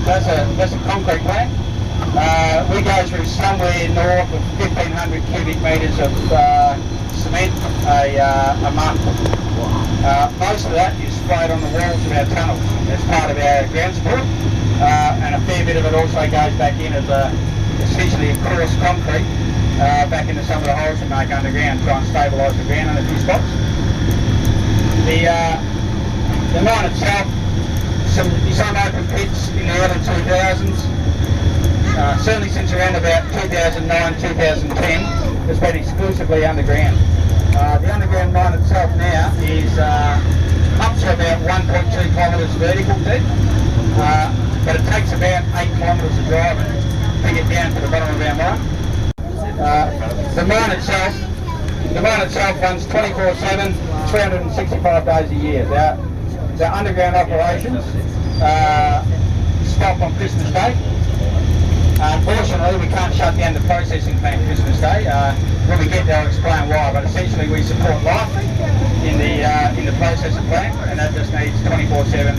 that's a concrete plant. We go through somewhere north of 1,500 cubic metres of cement a month. Most of that is sprayed on the walls of our tunnels as part of our ground support, and a fair bit of it also goes back in as essentially a coarse concrete back into some of the holes we make underground, try and stabilise the ground in a few spots. The mine itself, some open pits in the early 2000s. Certainly since around about 2009, 2010, it's been exclusively underground. The underground mine itself now is up to about 1.2 kilometres vertical deep, but it takes about 8 kilometres of driving to get down to the bottom of our mine. The mine itself runs 24/7, 365 days a year. The underground operations stop on Christmas Day. Unfortunately, we can't shut down the processing plant Christmas Day. When we get there, I'll explain why. But essentially, we support life in the processing plant, and that just needs 24/7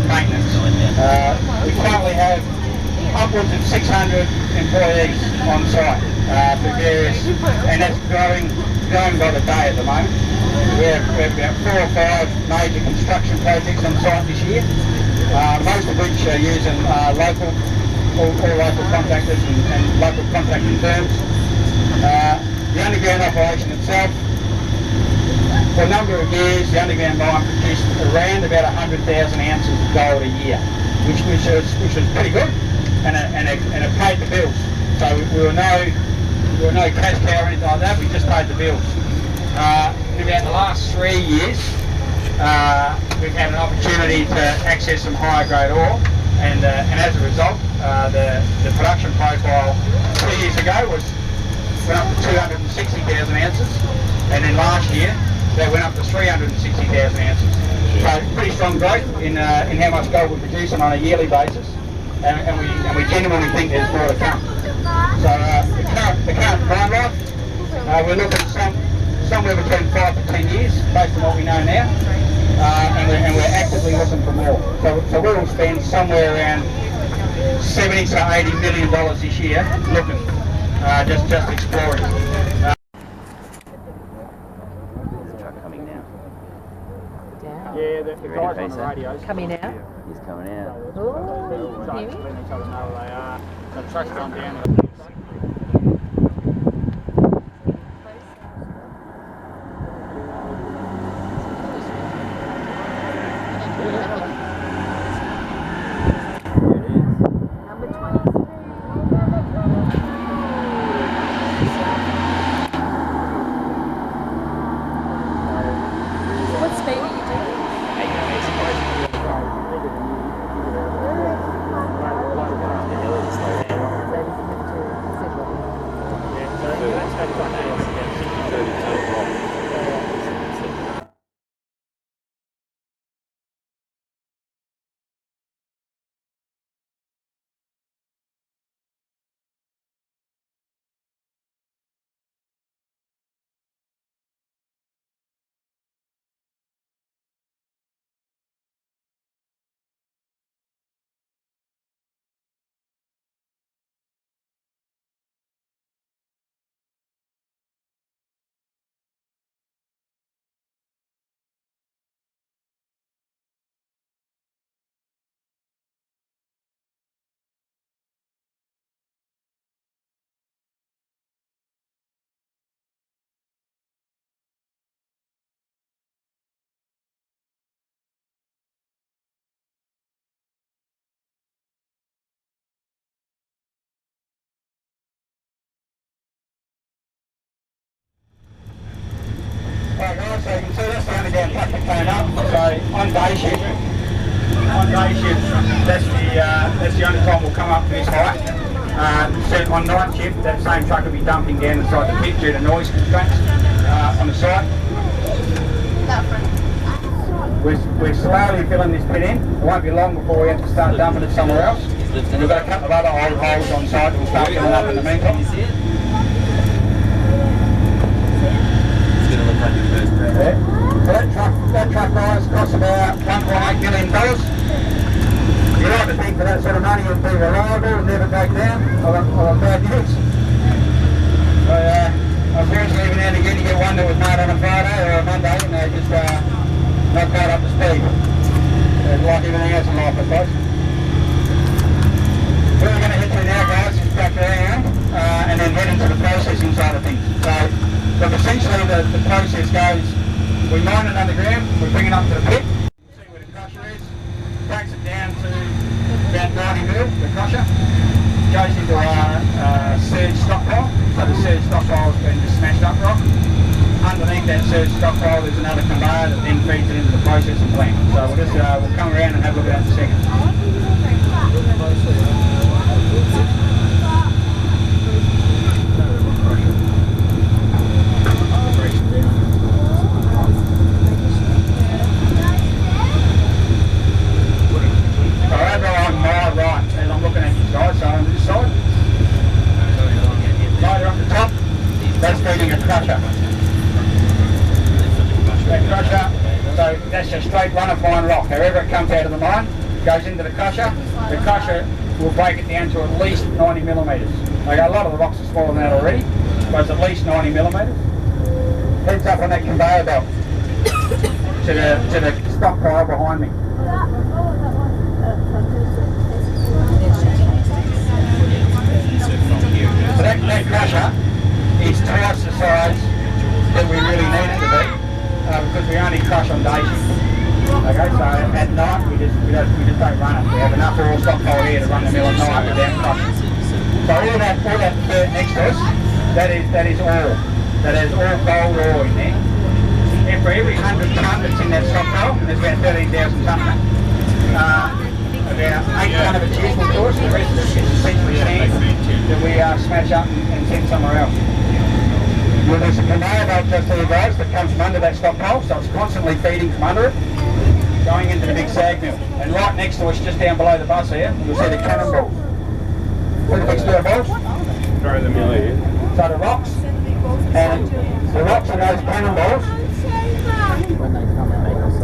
maintenance. We currently have upwards of 600 employees on site for various, and that's growing by the day at the moment. We have about 4 or 5 major construction projects on site this year. Most of which are using all local contractors and local contracting firms. The underground operation itself, for a number of years, the underground mine produced around about 100,000 ounces of gold a year, which was pretty good, and it paid the bills. So we were no cash cow or anything like that. We just paid the bills. In about the last 3 years, we've had an opportunity to access some higher grade ore, and as a result, the production profile 2 years ago went up to 260,000 ounces, and then last year that went up to 360,000 ounces. So pretty strong growth in how much gold we're producing on a yearly basis, and we genuinely think there's more to come. So the current mine life, we're looking at somewhere between 5 to 10 years based on what we know now. And we're actively looking for more. So we will spend somewhere around $70 to $80 million this year looking, just exploring. Truck coming now. Down. Yeah, the guys on the radio. Coming out. He's coming out. Oh, Letting hear me? each other know where they are. The truck's gone down. Number 20. What speed are you doing? Right guys, so you can see that's the underground truck that came up. So on day shift, that's the only time we'll come up this height. So on night shift, that same truck will be dumping down the side of the pit due to noise constraints on the site. We're slowly filling this pit in. It won't be long before we have to start dumping it somewhere else. And we've got a couple of other old holes on site that we'll start filling up in the meantime. Yeah. So that truck guys costs about $1.8 million. The You like to think for that sort of money it'll be reliable and never break down, or bad news. Unfortunately, every now and again you get one that was made on a Friday or a Monday and they just not quite up to speed. It's like everything else in life, I suppose. Where we're going to head to now, guys, is back around and then head into the processing side of things. So, look, essentially the process goes, we mine it underground, we bring it up to the pit, see where the crusher is, takes it down to about 90 mil, the crusher, goes into our surge stockpile. So the surge stockpile has been just smashed up rock. Underneath that surge stockpile there's another conveyor that then feeds it into the processing plant. So we'll just we'll come around and have a look at that in a second. That's feeding a crusher. That crusher, so that's a straight run of fine rock. However it comes out of the mine, goes into the crusher. The crusher will break it down to at least 90 millimetres. Okay, a lot of the rocks are smaller than that already, but it's at least 90 millimetres. Heads up on that conveyor belt to the stockpile behind me. So that crusher is twice the size that we really need it to be because we only crush on day shift. Okay, so at night we just don't run it. We have enough ore stockpile here to run the mill at night without crushing. So all that dirt next to us, that is ore. That is all gold ore in there. And for every 100 tonne that's in that stockpile, and there's about 13,000 tonne, about 8 tonne of it's useful to us, the rest of it is essentially sand that we smash up and send somewhere else. Well, there's a conveyor belt just here, guys, that comes from under that stockpile, so it's constantly feeding from under it, going into the big sag mill. And right next to us, just down below the bus here, you'll see the cannonballs. See the big square balls? Throw them in here. So the rocks and those cannonballs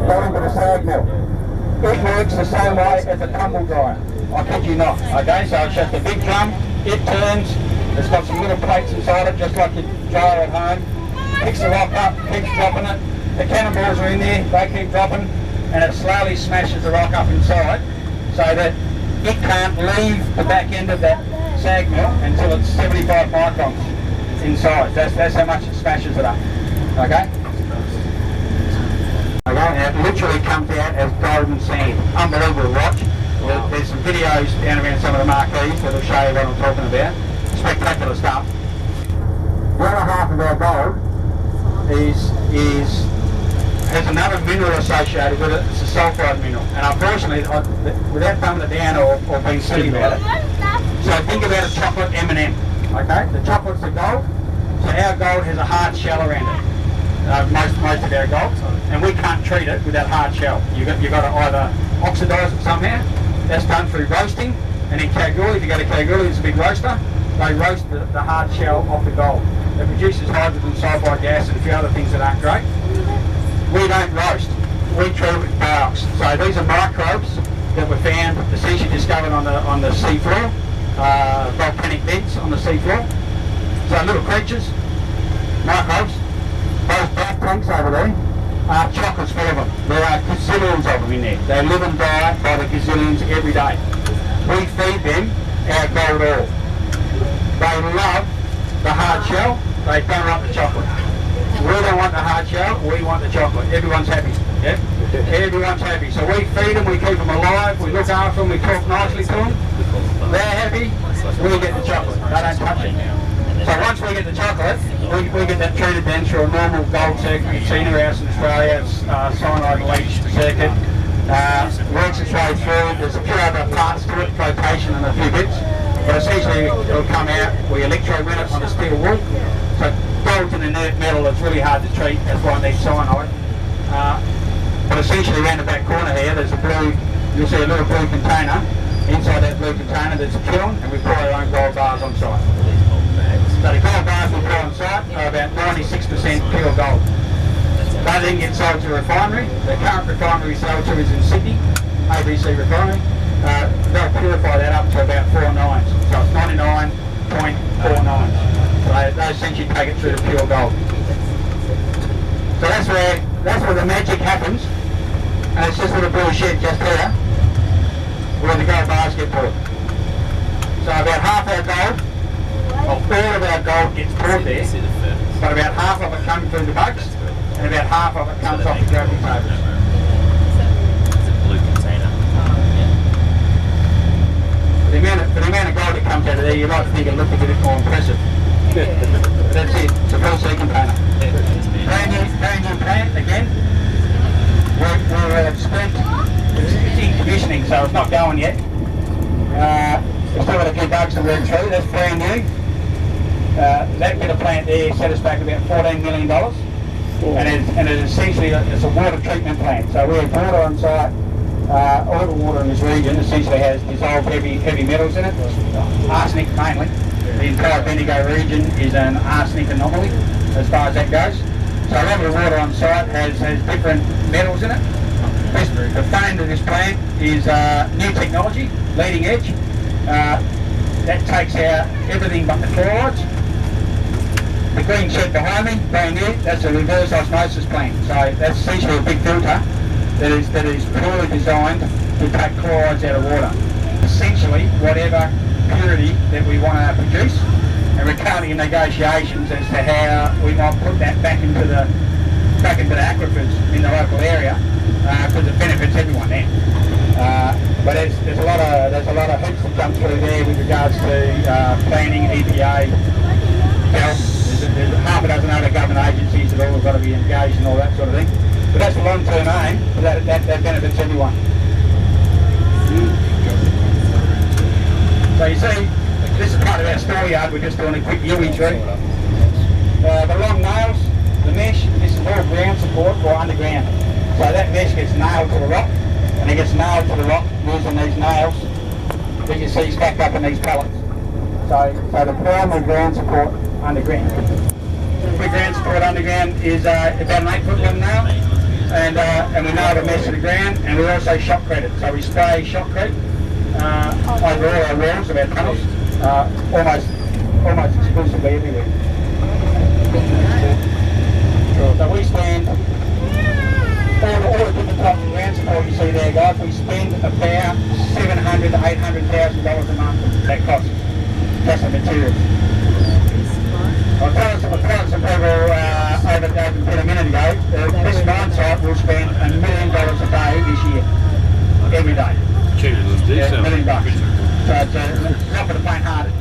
go into the sag mill. It works the same way as a tumble dryer. I kid you not. Okay, so it's just a big drum, it turns. It's got some little plates inside it, just like your dryer at home. Picks the rock up, keeps dropping it. The cannonballs are in there, they keep dropping, and it slowly smashes the rock up inside so that it can't leave the back end of that sag mill until it's 75 microns in size. That's how much it smashes it up. Okay? Okay, and it literally comes out as golden sand. Unbelievable to watch. There's some videos down around some of the marquees that'll show you what I'm talking about. Spectacular stuff. The other half of our gold has another mineral associated with it. It's a sulphide mineral, and unfortunately, without thumbing it down or being silly about it, so think about a chocolate M&M. Okay, the chocolate's the gold, so our gold has a hard shell around it. Most of our gold, and we can't treat it with that hard shell. You've got to either oxidise it somehow. That's done through roasting, and in Kalgoorlie, if you go to Kalgoorlie, it's a big roaster. They roast the hard shell off the gold. It produces hydrogen sulphide gas and a few other things that aren't great. We don't roast. We treat it with biox. So these are microbes that were found, essentially discovered on the seafloor, volcanic beds on the seafloor. So little creatures, microbes. Those black tanks over there are chocolates full of them. There are gazillions of them in there. They live and die by the gazillions every day. We feed them our gold ore. They love the hard shell, they don't want the chocolate. We don't want the hard shell, we want the chocolate. Everyone's happy. Yeah? Everyone's happy. So we feed them, we keep them alive, we look after them, we talk nicely to them. They're happy, we get the chocolate. They don't touch it. So once we get the chocolate, we get that treated then through a normal gold circuit. You've seen our house in Australia, it's cyanide leach circuit. Works its way through, there's a few other parts to it, flotation and a few bits. But essentially it'll come out, we electro-win it on a steel wool. So gold's an inert metal, it's really hard to treat, that's why I need cyanide. But essentially around the back corner here, there's a blue, you'll see a little blue container. Inside that blue container there's a kiln, and we pour our own gold bars on site. So the gold bars we pour on site are about 96% pure gold. They then get sold to a refinery. The current refinery we sell to is in Sydney, ABC Refinery. they'll purify that up to about 4 nines. So it's 99.49. So they essentially take it through to pure gold. So that's where the magic happens. And it's just a little blue shed just here where the gold bars get poured. So about half our gold, all of our gold gets poured there, but about half of it comes through the bugs and about half of it comes off the gravity tables. It's a blue container. For the amount of gold that comes out of there, you might think it looks a bit more impressive. But that's it, it's a full sea container. Brand new plant again. We're spent, it's in commissioning, so it's not going yet. We've still got a few bugs to work through, that's brand new. That bit of plant there set us back about $14 million. And it essentially, it's a water treatment plant. So we have water on site. All the water in this region essentially has dissolved heavy metals in it, arsenic mainly. The entire Bendigo region is an arsenic anomaly as far as that goes. So a lot of the water on site has different metals in it. The frame of this plant is new technology, leading edge. That takes out everything but the chlorides. The green shed behind me, brand new, that's a reverse osmosis plant. So that's essentially a big filter that is purely designed to take chlorides out of water. Essentially, whatever purity that we want to produce, and we're currently in negotiations as to how we might put that back into the aquifers in the local area, because it benefits everyone there. But there's a lot of hoops that jump through there with regards to planning, EPA, health. There's half a dozen other government agencies that all have got to be engaged and all that sort of thing. But that's the long-term aim, that benefits everyone. So you see, this is part of our store yard, we're just doing a quick Yui through. The long nails, the mesh, this is all ground support or underground. So that mesh gets nailed to the rock, and it gets nailed to the rock using these nails that you see stacked up in these pallets. So the primary ground support underground. The ground support underground is about an 8-foot long nail, and we nail the mesh to the ground, and we also shotcrete it. So we spray shotcrete over all our walls of our tunnels, almost exclusively everywhere. So we spend all the different types of ground support you see there, guys. We spend about $700,000 to $800,000 a month. That costs just the materials. I was telling some people over a minute ago, this mine site will spend $1 million a day this year, every day. Cheaper than diesel. $1 million. So it's not for the faint-hearted.